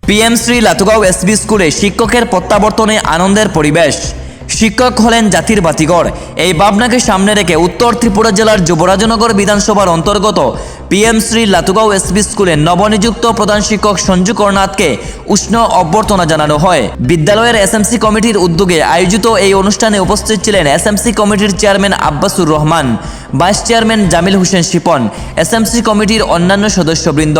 PM Shri লাতুগাঁও SB স্কুলে শিক্ষকের প্রত্যাবর্তনে আনন্দের পরিবেশ। শিক্ষক হলেন জাতির বাতিঘর। এই ভাবনাকে সামনে রেখে উত্তর ত্রিপুরা জেলার যুবরাজনগর বিধানসভার অন্তর্গত পিএম শ্রী লাতুগাঁও এসবি স্কুলে নবনিযুক্ত প্রধান শিক্ষক সঞ্জু করনাথকে উষ্ণ অভ্যর্থনা জানানো হয়। বিদ্যালয়ের এসএমসি কমিটির উদ্যোগে আয়োজিত এই অনুষ্ঠানে উপস্থিত ছিলেন এসএমসি কমিটির chairman Abbasur Rahman, vice chairman Jamil Hossain Shipon, SMC কমিটির অন্যান্য সদস্যবৃন্দ,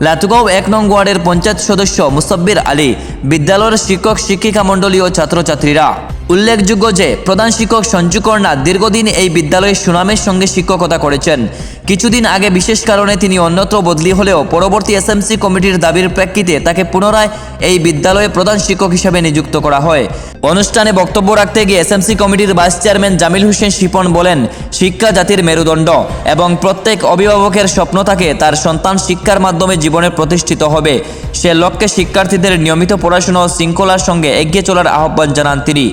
লাতুগাঁও ১ নং ওয়ার্ডের পঞ্চায়েত সদস্য মুসাব্বির আলী, বিদ্যালয়ের শিক্ষক শিক্ষিকা মণ্ডলী ও ছাত্রছাত্রীরা। উল্লেখযোগ্য যে প্রধান শিক্ষক সঞ্জু করনাথ দীর্ঘদিন এই বিদ্যালয়ে সুনামের সঙ্গে শিক্ষকতা করেছেন। কিছুদিন আগে বিশেষ কারণে তিনি অন্যত্র বদলি হলেও পরবর্তী এসএমসি কমিটির দাবির প্রেক্ষিতে তাকে পুনরায় এই বিদ্যালয়ে প্রধান শিক্ষক হিসেবে নিযুক্ত করা হয়। অনুষ্ঠানে বক্তব্য রাখতে গিয়ে এসএমসি কমিটির ভাইস চেয়ারম্যান জামিল হোসেন শিপন বলেন, শিক্ষা জাতির মেরুদণ্ড এবং প্রত্যেক অভিভাবকের স্বপ্ন থাকে তার সন্তান শিক্ষার মাধ্যমে জীবনে প্রতিষ্ঠিত হবে। সে লক্ষ্যে শিক্ষার্থীদের নিয়মিত পড়াশোনা ও শৃঙ্খলার সঙ্গে এগিয়ে চলার আহ্বান জানান তিনি।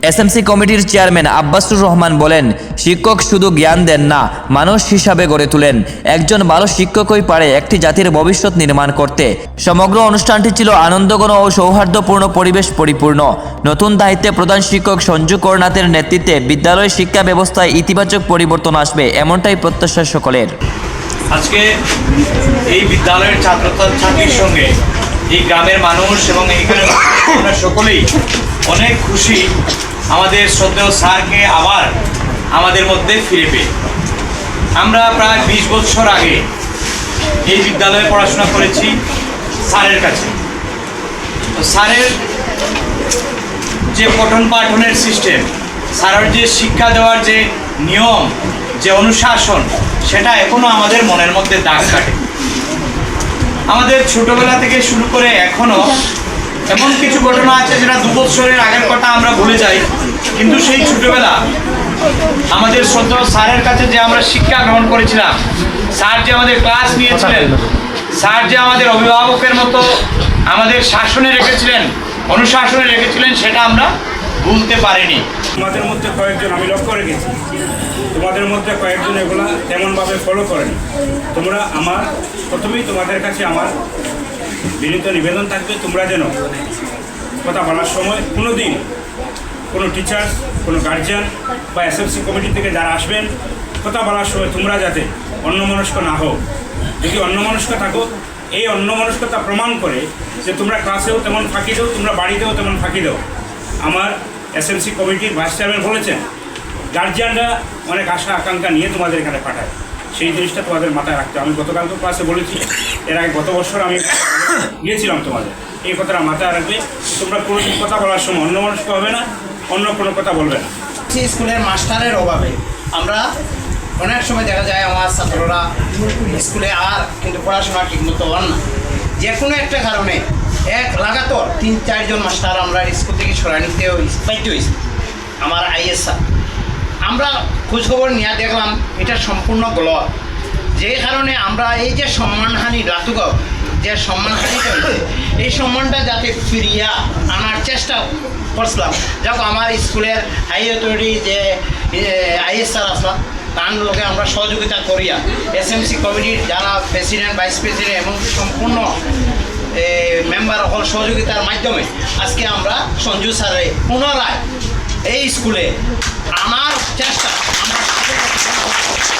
এসএমসি কমিটির চেয়ারম্যান আব্বাসুর রহমান বলেন, শিক্ষক শুধু জ্ঞান দেন না, মানুষ হিসাবে গড়ে তোলেন। একজন ভালো শিক্ষকই পারে একটি জাতির ভবিষ্যৎ নির্মাণ করতে। সমগ্র অনুষ্ঠানটি ছিল আনন্দঘন ও সৌহার্দ্যপূর্ণ পরিবেশ পরিপূর্ণ। নতুন দায়িত্বে প্রধান শিক্ষক সঞ্জু করনাথের নেতৃত্বে বিদ্যালয়ের শিক্ষা ব্যবস্থায় ইতিবাচক পরিবর্তন আসবে, এমনটাই প্রত্যাশা সকলের। আজকে এই বিদ্যালয়ের ছাত্রছাত্রীর সঙ্গে এই গ্রামের মানুষ এবং এইখানে আমরা সকলেই অনেক খুশি আমাদের শ্রদ্ধেয় স্যারকে আবার আমাদের মধ্যে ফিরে পেয়ে। আমরা প্রায় 20 বছর আগে এই বিদ্যালয়ে পড়াশোনা করেছি স্যারের কাছে। তো স্যারের যে পঠন পাঠনের সিস্টেম, স্যারের যে শিক্ষা দেওয়ার যে নিয়ম, যে অনুশাসন, সেটা এখনও আমাদের মনের মধ্যে দাগ কাটে। আমাদের ছোটবেলা থেকে শুরু করে এখনও এমন কিছু ঘটনা আছে যেটা 2 বছরের আগের কথা আমরা ভুলে যাই, কিন্তু সেই ছোটবেলা আমাদের শ্রদ্ধেয় স্যারের কাছে যে আমরা শিক্ষা গ্রহণ করেছিলাম, স্যার যে আমাদের ক্লাস নিয়েছিলেন, স্যার যে আমাদের অভিভাবকের মতো আমাদের শাসনে রেখেছিলেন, অনুশাসনে রেখেছিলেন, সেটা আমরা ভুলতে পারিনি। তোমাদের মধ্যে কয়েকজন আমি লক্ষ্য রেখেছি, তোমাদের মধ্যে কয়েকজন এগুলা তেমনভাবে ফলো করেনি। তোমরা প্রথমেই তোমাদের কাছে আমার বিনীত নিবেদন থাকবে, তোমরা যেন কথা বলার সময় কোনো দিন কোনো টিচার, কোনো গার্জিয়ান বা এসএমসি কমিটি থেকে যারা আসবেন, কথা বলার সময় তোমরা যাতে অন্যমনস্ক না হও। যদি অন্যমনস্ক থাকো, এই অন্যমনস্কতা প্রমাণ করে যে তোমরা ক্লাসেও তেমন ফাঁকি দাও, তোমরা বাড়িতেও তেমন ফাঁকি দাও। আমার এসএমসি কমিটির ভাইস চেয়ারম্যান বলেছেন, গার্জিয়ানরা অনেক আশা আকাঙ্ক্ষা নিয়ে তোমাদের এখানে পাঠায়, সেই জিনিসটা তোমাদের মাথায় রাখতে। আমি গতকালকে ক্লাসে বলেছি, এর আগে গত বছর আমি গিয়েছিলাম তোমাদের, এই কথাটা মাথায় রাখবে। তোমরা কোনো কথা বলার সময় অন্যমনস্ক হবে না, অন্য কোনো কথা বলবে না। স্কুলের মাস্টারের অভাবে আমরা অনেক সময় দেখা যায় আমার ছাত্ররা স্কুলে কিন্তু পড়াশোনা ঠিকমতো হন না। যে কোনো একটা কারণে লাগাতার 3-4 জন মাস্টার আমরা স্কুল থেকে সরাই নিতে বাধ্য হয়েছি। আমার আইএস স্যার, আমরা খোঁজখবর নিয়ে দেখলাম এটা সম্পূর্ণ গলত। যে কারণে আমরা এই যে সম্মানহানি লাতুগাঁও যে সম্মানহানিটা হয়েছে, এই সম্মানটা যাতে ফিরিয়ে আনার চেষ্টা করছিলাম। যাক আমার স্কুলের হাই অথরিটি যে আইএস স্যার আসলাম, তার লোকে আমরা সহযোগিতা করিয়া এসএমসি কমিটির যারা প্রেসিডেন্ট, ভাইস প্রেসিডেন্ট এবং সম্পূর্ণ মেম্বার সকল সহযোগিতার মাধ্যমে আজকে আমরা সঞ্জু স্যারে পুনরায় এই স্কুলে আনার চেষ্টা,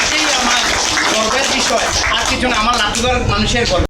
এটাই আমার গর্বের বিষয়। আর কিছু না, আমার লাতুগাঁওর মানুষের গর্ব।